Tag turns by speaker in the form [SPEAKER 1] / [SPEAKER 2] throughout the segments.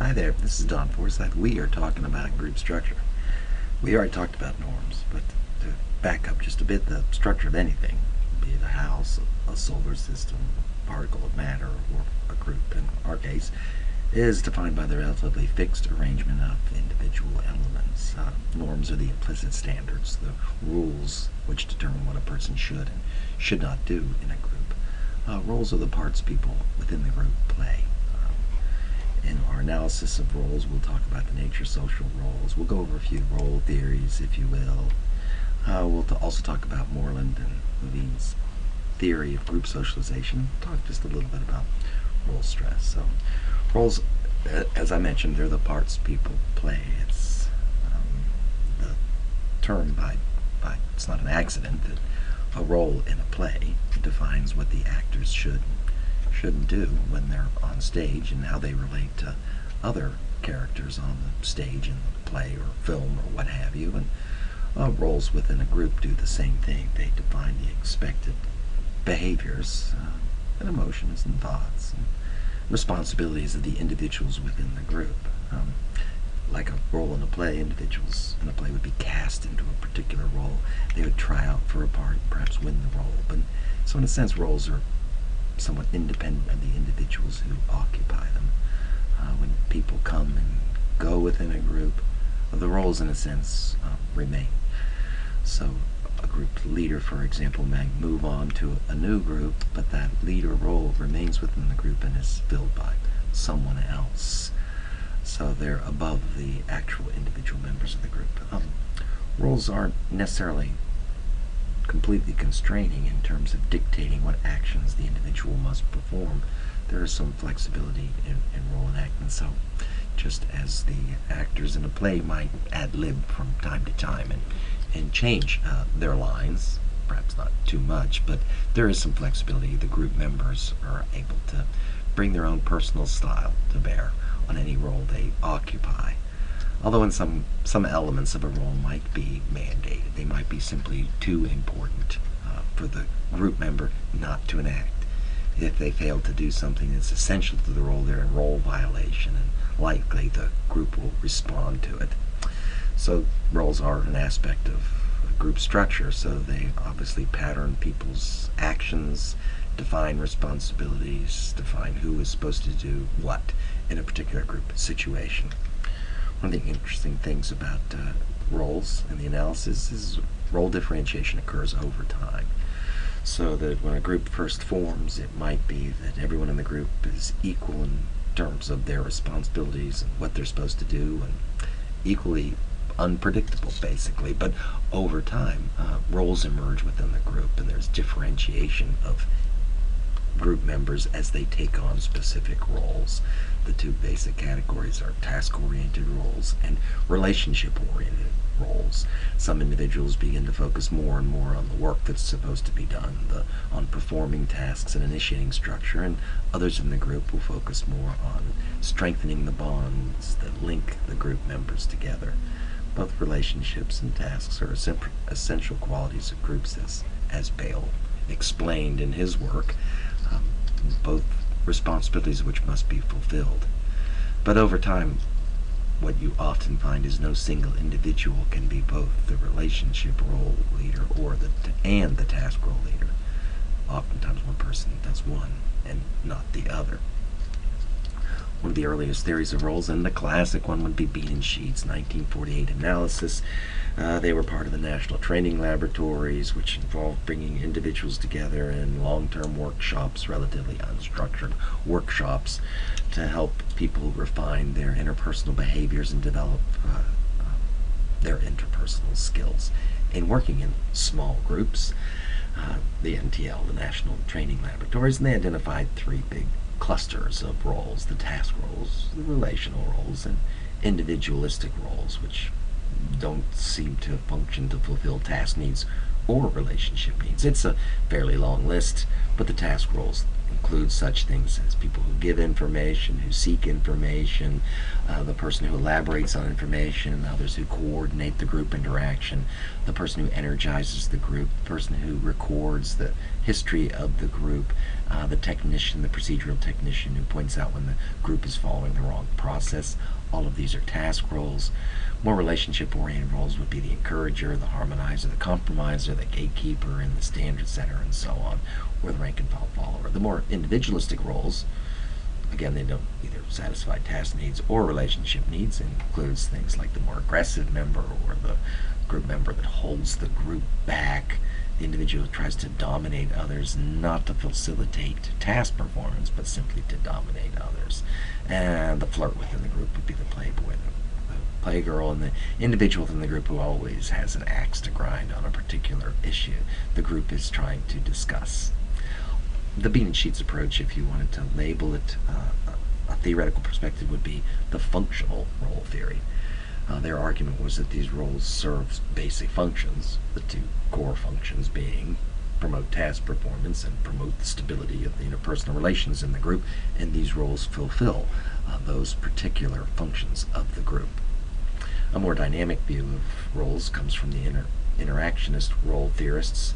[SPEAKER 1] Hi there, this is Don Forsyth. We are talking about group structure. We already talked about norms, but to back up just a bit, the structure of anything, be it a house, a solar system, a particle of matter, or a group in our case, is defined by the relatively fixed arrangement of individual elements. Norms are the implicit standards, the rules which determine what a person should and should not do in a group. Roles are the parts people within the group play. In our analysis of roles, we'll talk about the nature of social roles. We'll go over a few role theories, if you will. We'll also talk about Moreland and Levine's theory of group socialization. Talk just a little bit about role stress. So, roles, as I mentioned, they're the parts people play. It's the term by it's not an accident that a role in a play defines what the actors shouldn't do when they're on stage and how they relate to other characters on the stage in the play or film or what have you. And roles within a group do the same thing. They define the expected behaviors and emotions and thoughts and responsibilities of the individuals within the group. Like a role in a play, individuals in a play would be cast into a particular role. They would try out for a part, perhaps win the role. But so in a sense, roles are somewhat independent of the individuals who occupy them. When people come and go within a group, the roles in a sense remain. So a group leader, for example, may move on to a new group, but that leader role remains within the group and is filled by someone else. So they're above the actual individual members of the group. Roles aren't necessarily completely constraining in terms of dictating what actions the individual must perform. There is some flexibility in role enactment. So just as the actors in a play might ad-lib from time to time and change their lines, perhaps not too much, but there is some flexibility. The group members are able to bring their own personal style to bear on any role they occupy. Although in some elements of a role might be mandated. They might be simply too important for the group member not to enact. If they fail to do something that's essential to the role, they're in role violation, and likely the group will respond to it. So roles are an aspect of group structure, so they obviously pattern people's actions, define responsibilities, define who is supposed to do what in a particular group situation. One of the interesting things about roles in the analysis is role differentiation occurs over time. So that when a group first forms, it might be that everyone in the group is equal in terms of their responsibilities and what they're supposed to do, and equally unpredictable, basically. But over time, roles emerge within the group, and there's differentiation of group members as they take on specific roles. The two basic categories are task-oriented roles and relationship-oriented roles. Some individuals begin to focus more and more on the work that's supposed to be done, on performing tasks and initiating structure, and others in the group will focus more on strengthening the bonds that link the group members together. Both relationships and tasks are essential qualities of groups, as Bale explained in his work. Both responsibilities which must be fulfilled. But over time, what you often find is no single individual can be both the relationship role leader and the task role leader. Oftentimes one person does one and not the other. One of the earliest theories of roles, and the classic one, would be Bean and Sheets' 1948 analysis. They were part of the National Training Laboratories, which involved bringing individuals together in long-term workshops, relatively unstructured workshops, to help people refine their interpersonal behaviors and develop their interpersonal skills. In working in small groups, the NTL, the National Training Laboratories, and they identified three big clusters of roles: the task roles, the relational roles, and individualistic roles, which don't seem to function to fulfill task needs or relationship needs. It's a fairly long list, but the task roles include such things as people who give information, who seek information, the person who elaborates on information, others who coordinate the group interaction, the person who energizes the group, the person who records the history of the group, the technician, the procedural technician who points out when the group is following the wrong process. All of these are task roles. More relationship-oriented roles would be the encourager, the harmonizer, the compromiser, the gatekeeper, and the standard setter, and so on, or the rank and file follower. The more individualistic roles, again, they don't either satisfy task needs or relationship needs. It includes things like the more aggressive member or the group member that holds the group back. The individual tries to dominate others, not to facilitate task performance, but simply to dominate others. And the flirt within the group would be the playboy, the playgirl, and the individual within the group who always has an axe to grind on a particular issue the group is trying to discuss. The bean and sheets approach, if you wanted to label it a theoretical perspective, would be the functional role theory. Their argument was that these roles serve basic functions, the two core functions being promote task performance and promote the stability of the interpersonal relations in the group, and these roles fulfill those particular functions of the group. A more dynamic view of roles comes from the interactionist role theorists.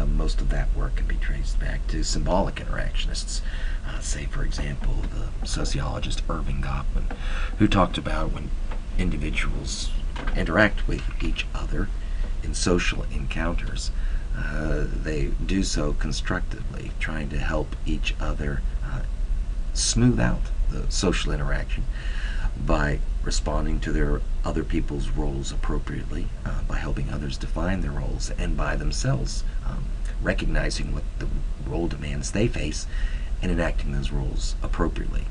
[SPEAKER 1] Most of that work can be traced back to symbolic interactionists. Say, for example, the sociologist Irving Goffman, who talked about when individuals interact with each other in social encounters, they do so constructively, trying to help each other smooth out the social interaction by responding to their other people's roles appropriately, by helping others define their roles, and by themselves recognizing what the role demands they face and enacting those roles appropriately.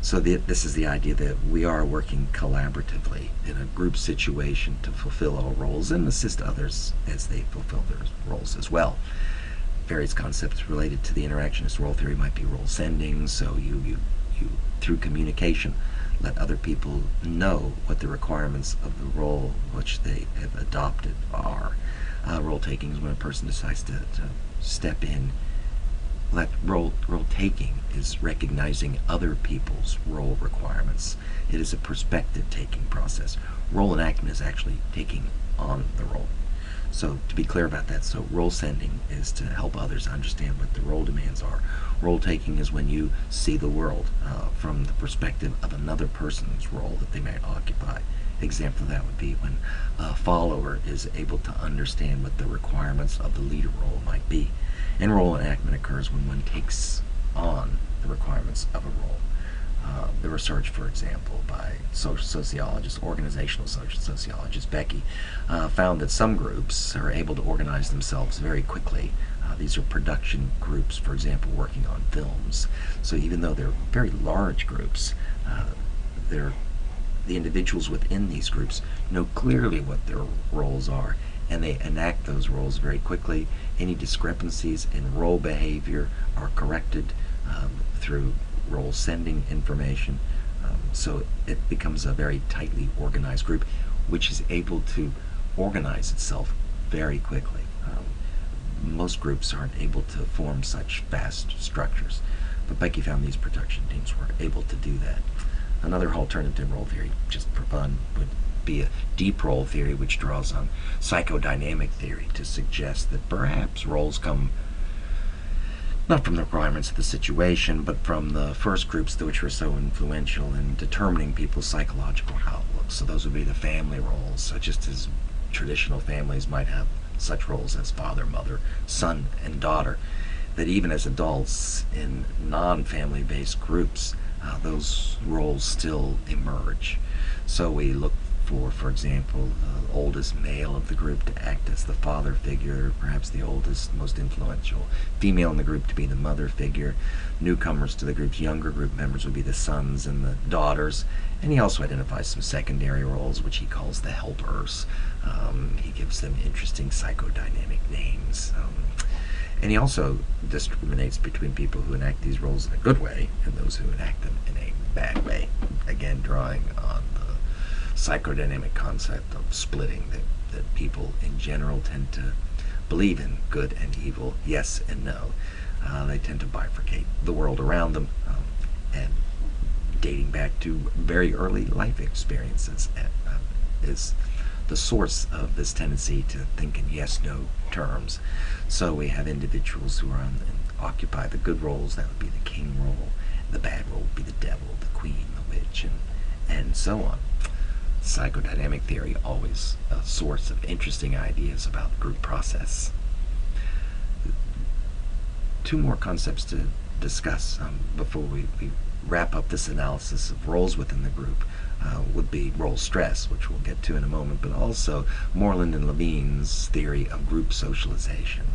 [SPEAKER 1] So this is the idea that we are working collaboratively in a group situation to fulfill our roles and assist others as they fulfill their roles as well. Various concepts related to the interactionist role theory might be role sending, so you through communication let other people know what the requirements of the role which they have adopted are. Role taking is when a person decides to step in. Role taking is recognizing other people's role requirements. It is a perspective taking process. Role enactment is actually taking on the role. So to be clear about that, so role sending is to help others understand what the role demands are. Role taking is when you see the world from the perspective of another person's role that they may occupy. Example of that would be when a follower is able to understand what the requirements of the leader role might be. And role enactment occurs when one takes on the requirements of a role. The research, for example, by organizational social sociologist Becky, found that some groups are able to organize themselves very quickly. These are production groups, for example, working on films. So even though they're very large groups, the individuals within these groups know clearly what their roles are, and they enact those roles very quickly. Any discrepancies in role behavior are corrected through role sending information. So it becomes a very tightly organized group, which is able to organize itself very quickly. Most groups aren't able to form such fast structures, but Becky found these production teams were able to do that. Another alternative role theory, just for fun, would be a deep role theory, which draws on psychodynamic theory to suggest that perhaps roles come not from the requirements of the situation, but from the first groups which were so influential in determining people's psychological outlooks. So those would be the family roles, so just as traditional families might have such roles as father, mother, son, and daughter, that even as adults in non-family based groups, those roles still emerge. So we look for example, the oldest male of the group to act as the father figure, perhaps the oldest, most influential female in the group to be the mother figure. Newcomers to the group's younger group members would be the sons and the daughters. And he also identifies some secondary roles, which he calls the helpers. He gives them interesting psychodynamic names. And he also discriminates between people who enact these roles in a good way and those who enact them in a bad way. Again, drawing on the psychodynamic concept of splitting, that people in general tend to believe in good and evil, yes and no. They tend to bifurcate the world around them, and dating back to very early life experiences is the source of this tendency to think in yes-no terms. So we have individuals who are occupy the good roles. That would be the king role. The bad role would be the devil, the queen, the witch, and so on. Psychodynamic theory, always a source of interesting ideas about group process. Two more concepts to discuss before we wrap up this analysis of roles within the group would be role stress, which we'll get to in a moment, but also Moreland and Levine's theory of group socialization.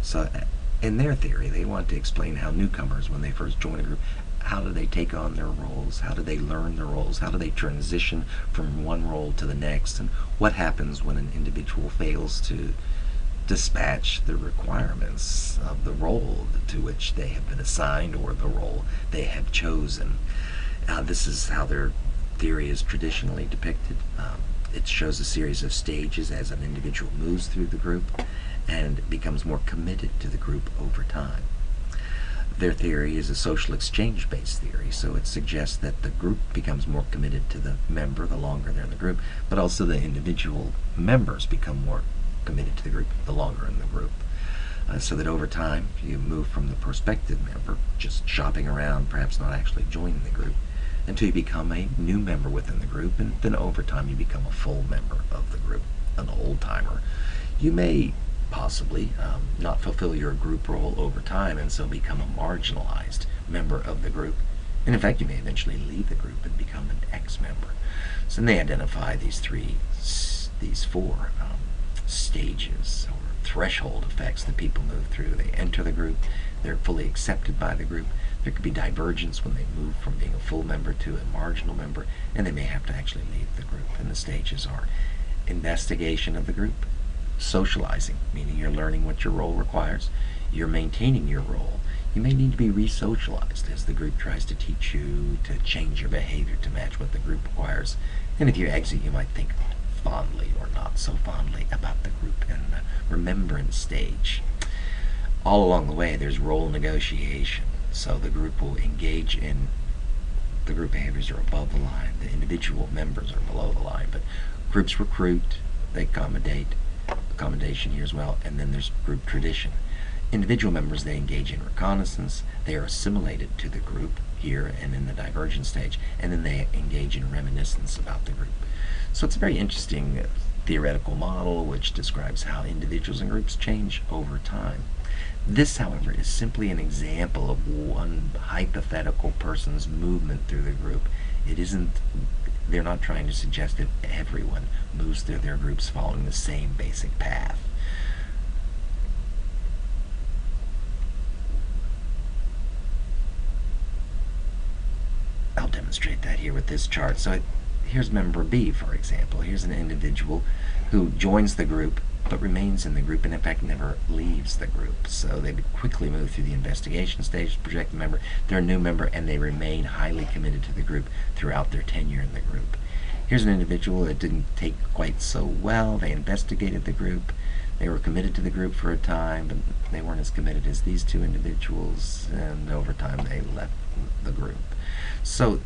[SPEAKER 1] So in their theory, they want to explain how newcomers, when they first join a group, how do they take on their roles? How do they learn their roles? How do they transition from one role to the next? And what happens when an individual fails to dispatch the requirements of the role to which they have been assigned or the role they have chosen? This is how their theory is traditionally depicted. It shows a series of stages as an individual moves through the group and becomes more committed to the group over time. Their theory is a social exchange-based theory, so it suggests that the group becomes more committed to the member the longer they're in the group, but also the individual members become more committed to the group the longer in the group. So that over time you move from the prospective member, just shopping around, perhaps not actually joining the group, until you become a new member within the group, and then over time you become a full member of the group, an old-timer. You may possibly not fulfill your group role over time and so become a marginalized member of the group. And in fact, you may eventually leave the group and become an ex-member. So they identify these four stages or threshold effects that people move through. They enter the group, they're fully accepted by the group. There could be divergence when they move from being a full member to a marginal member, and they may have to actually leave the group. And the stages are investigation of the group, socializing, meaning you're learning what your role requires, you're maintaining your role. You may need to be re-socialized as the group tries to teach you to change your behavior to match what the group requires. And if you exit, you might think fondly or not so fondly about the group in the remembrance stage. All along the way, there's role negotiation. So the group will engage in, the group behaviors are above the line, the individual members are below the line, but groups recruit, they accommodation here as well, and then there's group tradition. Individual members, they engage in reconnaissance, they are assimilated to the group here and in the divergent stage, and then they engage in reminiscence about the group. So it's a very interesting theoretical model which describes how individuals and groups change over time. This, however, is simply an example of one hypothetical person's movement through the group. It isn't, they're not trying to suggest that everyone moves through their groups following the same basic path. I'll demonstrate that here with this chart. So here's member B, for example. Here's an individual who joins the group but remains in the group and in fact never leaves the group. So they quickly move through the investigation stage, project the member, they're a new member, and they remain highly committed to the group throughout their tenure in the group. Here's an individual that didn't take quite so well. They investigated the group, they were committed to the group for a time, but they weren't as committed as these two individuals, and over time they left the group. So,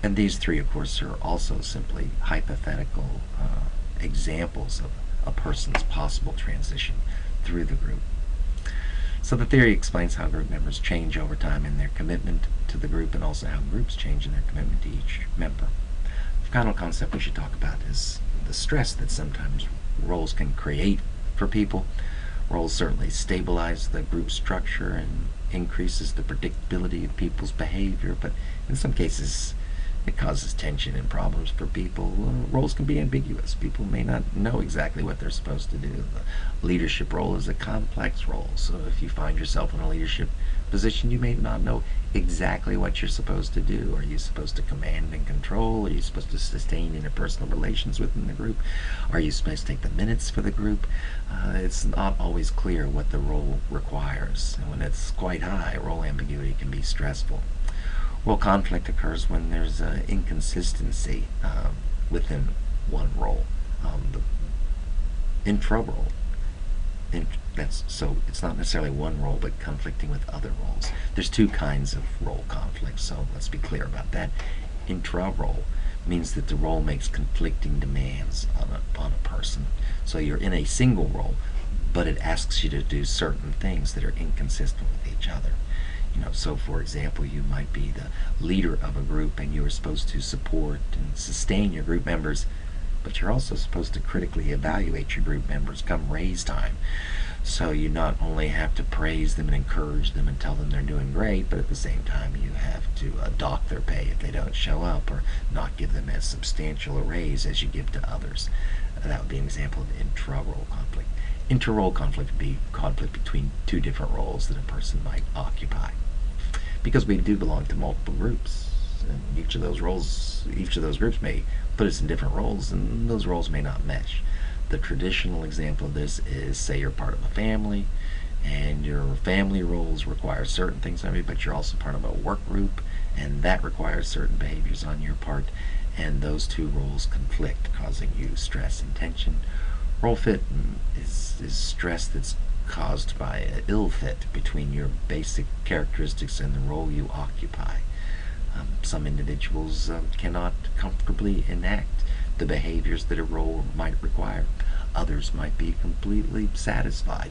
[SPEAKER 1] and these three, of course, are also simply hypothetical examples of a person's possible transition through the group. So the theory explains how group members change over time in their commitment to the group, and also how groups change in their commitment to each member. The final concept we should talk about is the stress that sometimes roles can create for people. Roles certainly stabilize the group structure and increases the predictability of people's behavior, but in some cases it causes tension and problems for people. Roles can be ambiguous. People may not know exactly what they're supposed to do. The leadership role is a complex role, so if you find yourself in a leadership position, you may not know exactly what you're supposed to do. Are you supposed to command and control? Are you supposed to sustain interpersonal relations within the group? Are you supposed to take the minutes for the group? It's not always clear what the role requires, and when it's quite high, role ambiguity can be stressful. Role conflict occurs when there's inconsistency within one role. The intra-role, so it's not necessarily one role, but conflicting with other roles. There's two kinds of role conflict, so let's be clear about that. Intra-role means that the role makes conflicting demands on a person. So you're in a single role, but it asks you to do certain things that are inconsistent with each other. So for example, you might be the leader of a group and you are supposed to support and sustain your group members, but you're also supposed to critically evaluate your group members come raise time. So you not only have to praise them and encourage them and tell them they're doing great, but at the same time you have to dock their pay if they don't show up, or not give them as substantial a raise as you give to others. That would be an example of intra-role conflict. Inter-role conflict would be conflict between two different roles that a person might occupy. Because we do belong to multiple groups, and each of those groups may put us in different roles, and those roles may not mesh. The traditional example of this is, say you're part of a family, and your family roles require certain things of you, but you're also part of a work group, and that requires certain behaviors on your part, and those two roles conflict, causing you stress and tension. Role fit is stress that's caused by an ill fit between your basic characteristics and the role you occupy. Some individuals cannot comfortably enact the behaviors that a role might require. Others might be completely satisfied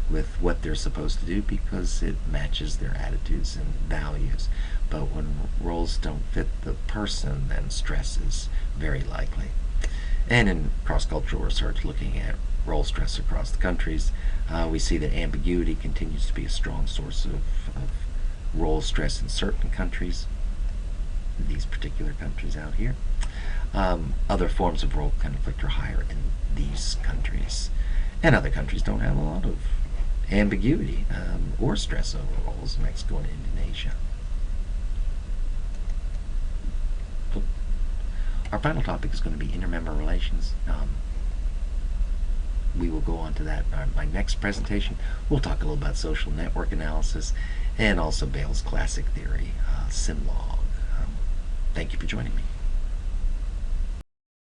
[SPEAKER 1] with what they're supposed to do because it matches their attitudes and values. But when roles don't fit the person, then stress is very likely. And in cross-cultural research looking at role stress across the countries, we see that ambiguity continues to be a strong source of role stress in certain countries, these particular countries out here. Other forms of role conflict are higher in these countries. And other countries don't have a lot of ambiguity or stress over roles, Mexico and Indonesia. Our final topic is going to be intermember relations. We will go on to that in my next presentation. We'll talk a little about social network analysis and also Bayles' classic theory, Simlog. Thank you for joining me.